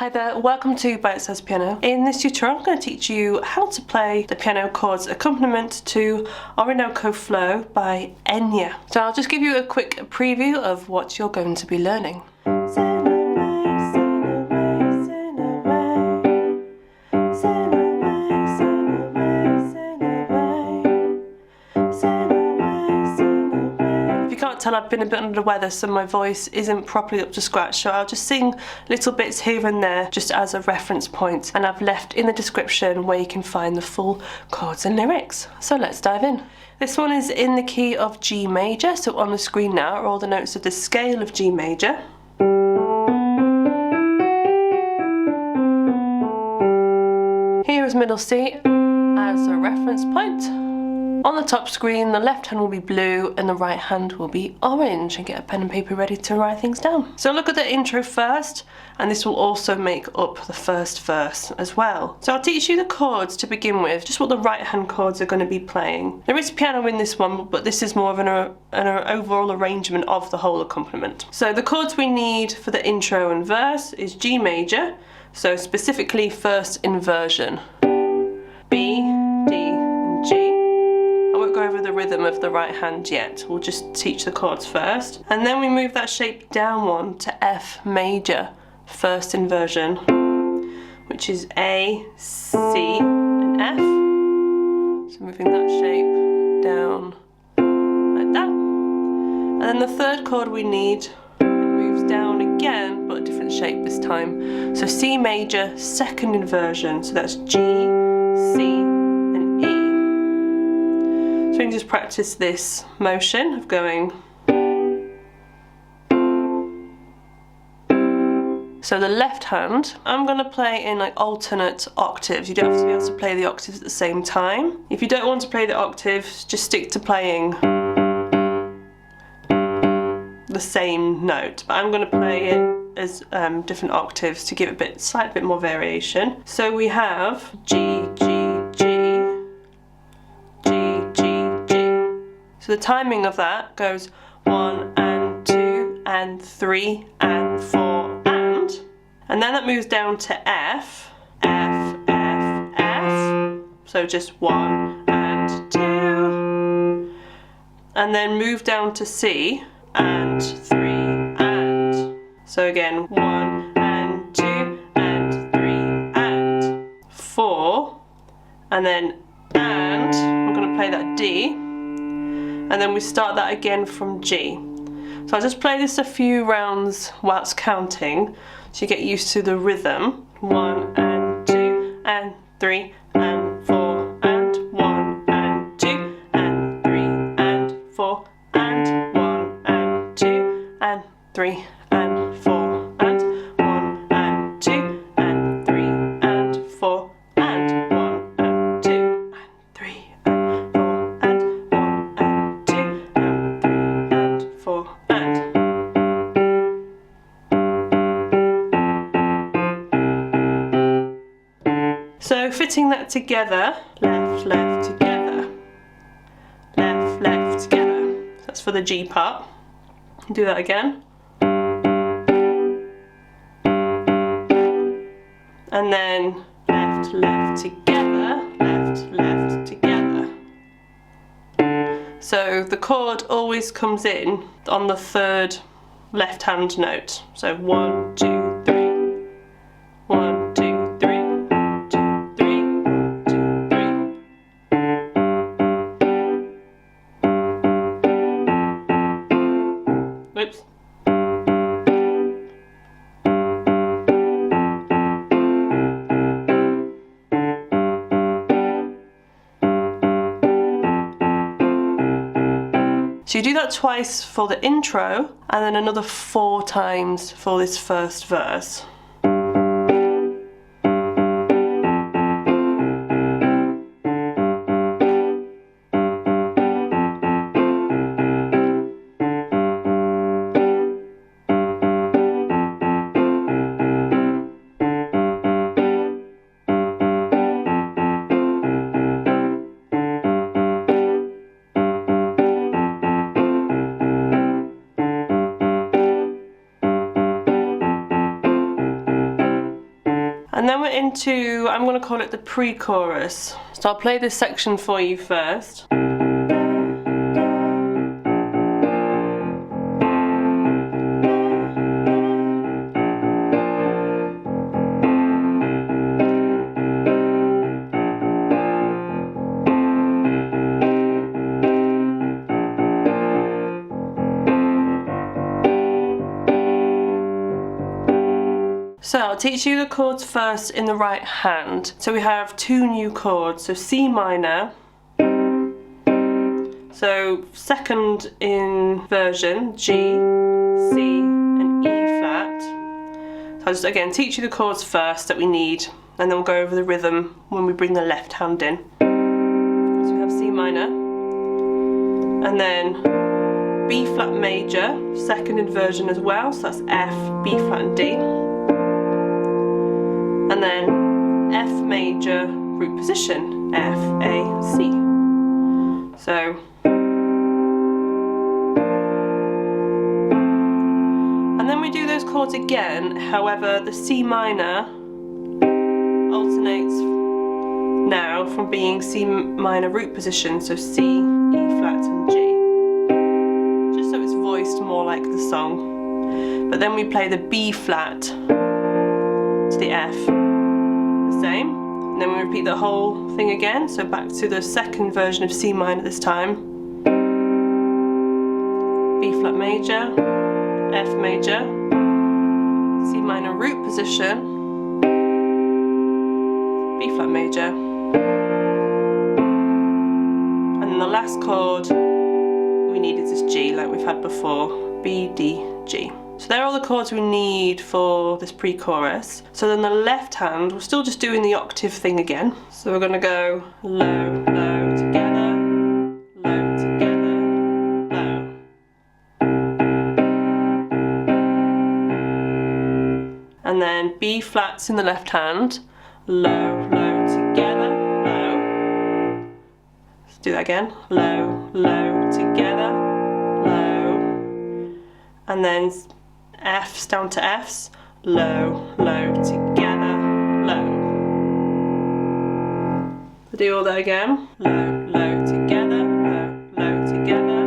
Hi there, welcome to Bitesize Piano. In this tutorial I'm going to teach you how to play the piano chords accompaniment to Orinoco Flow by Enya. So I'll just give you a quick preview of what you're going to be learning. Tell I've been a bit under the weather, so my voice isn't properly up to scratch, so I'll just sing little bits here and there just as a reference point, and I've left in the description where you can find the full chords and lyrics. So let's dive in. This one is in the key of G major, so on the screen now are all the notes of the scale of G major. Here is middle C as a reference point. On the top screen, the left hand will be blue and the right hand will be orange, and get a pen and paper ready to write things down. So look at the intro first, and this will also make up the first verse as well. So I'll teach you the chords to begin with, just what the right hand chords are going to be playing. There is piano in this one, but this is more of an overall arrangement of the whole accompaniment. So the chords we need for the intro and verse is G major, so specifically first inversion, B, D, and G. Go over the rhythm of the right hand yet, we'll just teach the chords first, and then we move that shape down one to F major, first inversion, which is A, C and F, so moving that shape down like that. And then the third chord we need, it moves down again but a different shape this time, so C major, second inversion, so that's G, C, so we can just practice this motion of going. So the left hand, I'm going to play in like alternate octaves. You don't have to be able to play the octaves at the same time. If you don't want to play the octaves, just stick to playing the same note. But I'm going to play it as different octaves to give it a slight bit more variation. So we have G, G, G. So the timing of that goes 1 and 2 and 3 and 4 and then that moves down to F, F, F, F, so just 1 and 2, and then move down to C and 3 and, so again 1 and 2 and 3 and 4, and then I'm going to play that D, and then we start that again from G. So I'll just play this a few rounds whilst counting so you get used to the rhythm. 1 and 2 and 3 and 4 and 1 and 2 and 3 and 4 and 1 and 2 and 3 and 4 and 1 and 2 and 3 and 4 and 1 and 2 and 3 and 4 and 1 and 2 and 3 and 4 and. So fitting that together, left, left, together, left, left, together. That's for the G part. Do that again. And then left, left, together, left, left, together. So the chord always comes in on the third left hand note. So 1, 2, 3. 1, 2, 3. 1, 2, 3. 1, 2, 3. Whoops. So you do that twice for the intro, and then another 4 times for this first verse. And then we're into, I'm going to call it the pre-chorus. So I'll play this section for you first. So I'll teach you the chords first in the right hand. So we have two new chords, so C minor. So second in version, G, C and E flat. So I'll just again teach you the chords first that we need, and then we'll go over the rhythm when we bring the left hand in. So we have C minor, and then B flat major, second inversion as well, so that's F, B flat and D. And then F major root position, F, A, C. So, and then we do those chords again, however the C minor alternates now from being C minor root position, so C, E flat and G, just so it's voiced more like the song. But then we play the B flat to the F, the same, and then we repeat the whole thing again, so back to the second version of C minor this time. B flat major, F major, C minor root position, B flat major, and then the last chord we need is this G like we've had before, B, D, G. So they're all the chords we need for this pre-chorus. So then the left hand, we're still just doing the octave thing again. So we're going to go low, low, together, low, together, low. And then B flats in the left hand, low, low, together, low. Let's do that again, low, low, together, low. And then F's down to F's, low, low, together, low. So do all that again. Low, low, together, low, low, together,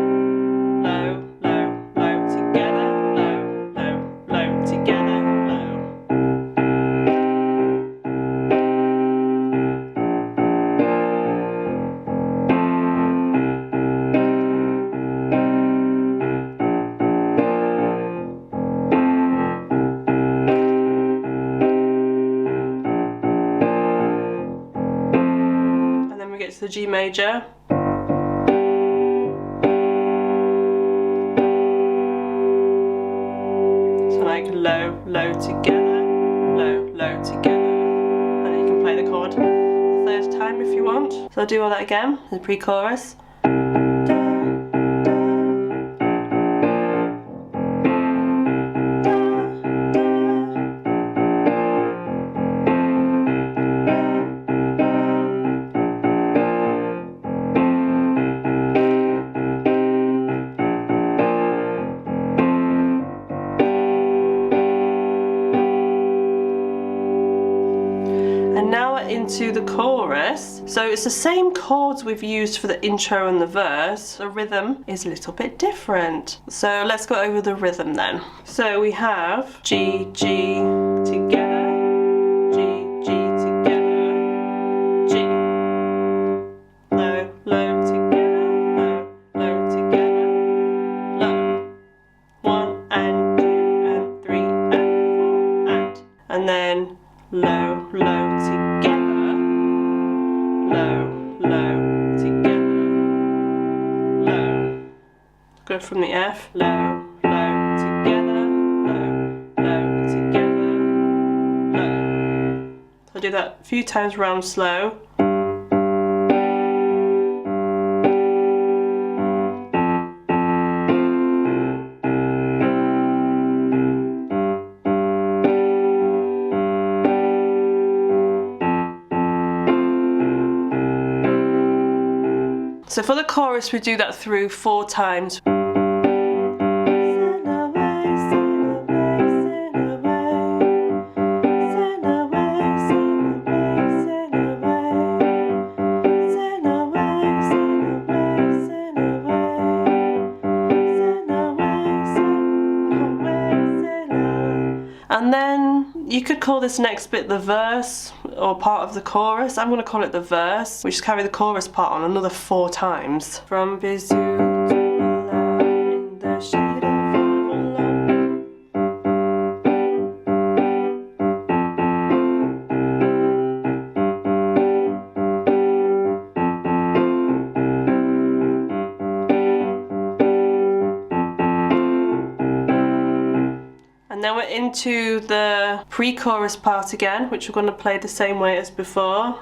low, low, low, together, low, low, low, together, low. To the G major. So like low, low together, low, low together. And then you can play the chord a third time if you want. So I'll do all that again, the pre-chorus. And now we're into the chorus. So it's the same chords we've used for the intro and the verse. The rhythm is a little bit different. So let's go over the rhythm then. So we have G, G, together, G, G, together, G. Low, low, together, low, low, together, low. 1 and 2 and 3 and 4 and then low, low, together, low, low, together, low. Go from the F, low, low, together, low, low, together, low. I'll do that a few times round slow. So for the chorus we do that through 4 times. And then you could call this next bit the verse or part of the chorus. I'm going to call it the verse. We just carry the chorus part on another 4 times. From Vizu to La in the shade of And then we're into the pre-chorus part again, which we're going to play the same way as before.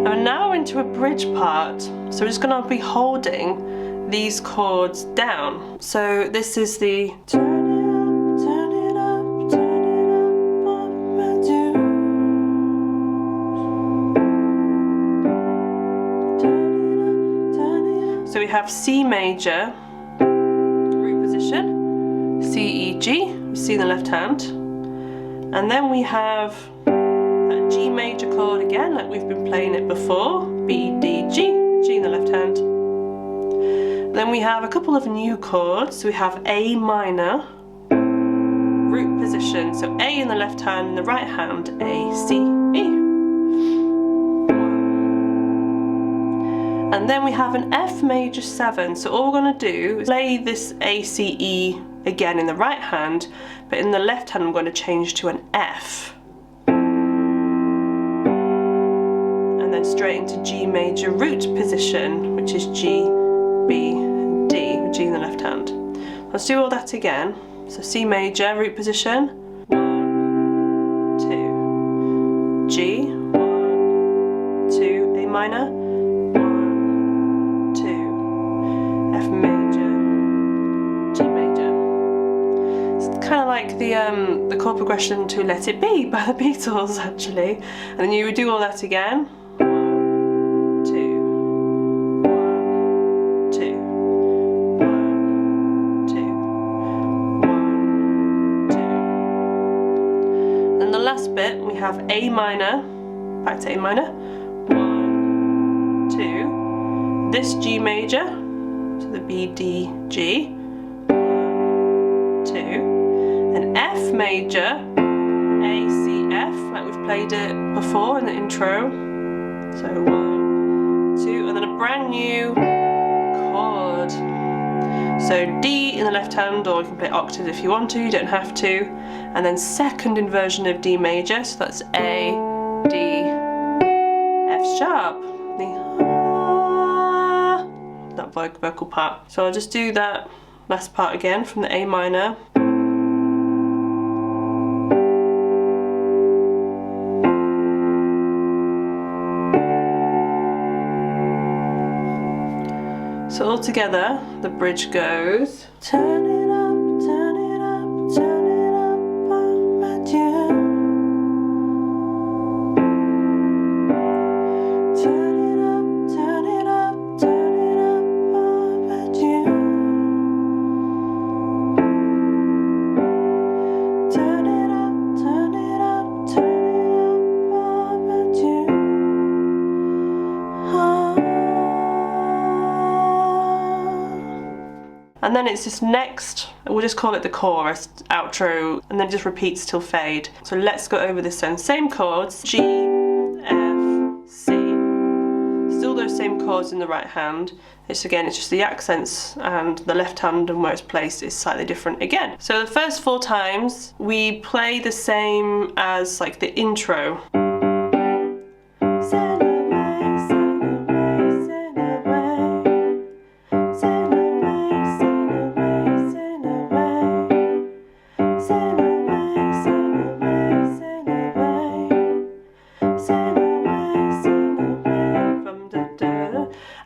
And now we're into a bridge part, so we're just going to be holding these chords down. So this is the turn it up, turn it up, turn it up on my dues. So we have C major, root position, C, E, G, C in the left hand, and then we have a G major chord again, like we've been playing it before, B, D, G, G in the left hand. Then we have a couple of new chords. So we have A minor, root position, so A in the left hand, in the right hand, A, C, E. And then we have an F major 7, so all we're going to do is play this A, C, E again in the right hand, but in the left hand I'm going to change to an F. And then straight into G major root position, which is G, B, D, with G in the left hand. Let's do all that again. So C major root position, 1, 2, G, 1, 2, A minor, 1, 2, F major, G major. It's kind of like the chord progression to Let It Be by the Beatles, actually. And then you would do all that again. We have A minor, back to A minor, 1, 2, this G major, so the B, D, G, 1, 2, then F major, A, C, F, like we've played it before in the intro, so 1, 2, and then a brand new chord. So D in the left hand, or you can play octaves if you want to, you don't have to. And then second inversion of D major, so that's A, D, F sharp. That vocal part. So I'll just do that last part again from the A minor. So all together, the bridge goes. Turn it up, turn it up, turn it up on my tune. Turn it up, turn it up, turn it up on my tune. Turn it up, turn it up, turn it up on my tune. And then it's this next, we'll just call it the chorus, outro, and then it just repeats till fade. So let's go over this then. Same chords, G, F, C. Still those same chords in the right hand. It's just the accents and the left hand and where it's placed is slightly different again. So the first 4 times, we play the same as like the intro.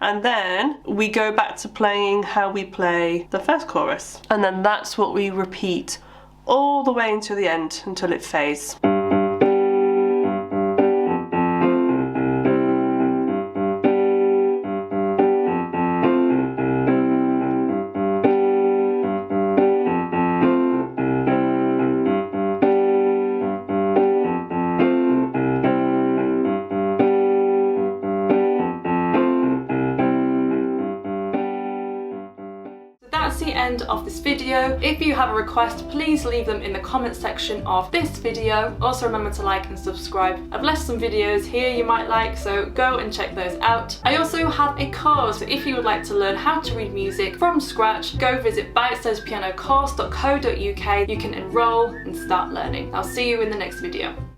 And then we go back to playing how we play the first chorus. And then that's what we repeat all the way until the end, until it fades. of this video. If you have a request, please leave them in the comment section of this video. Also remember to like and subscribe. I've left some videos here you might like, so go and check those out. I also have a course, so if you would like to learn how to read music from scratch, go visit Bitesize Piano Course.co.uk. You can enroll and start learning. I'll see you in the next video.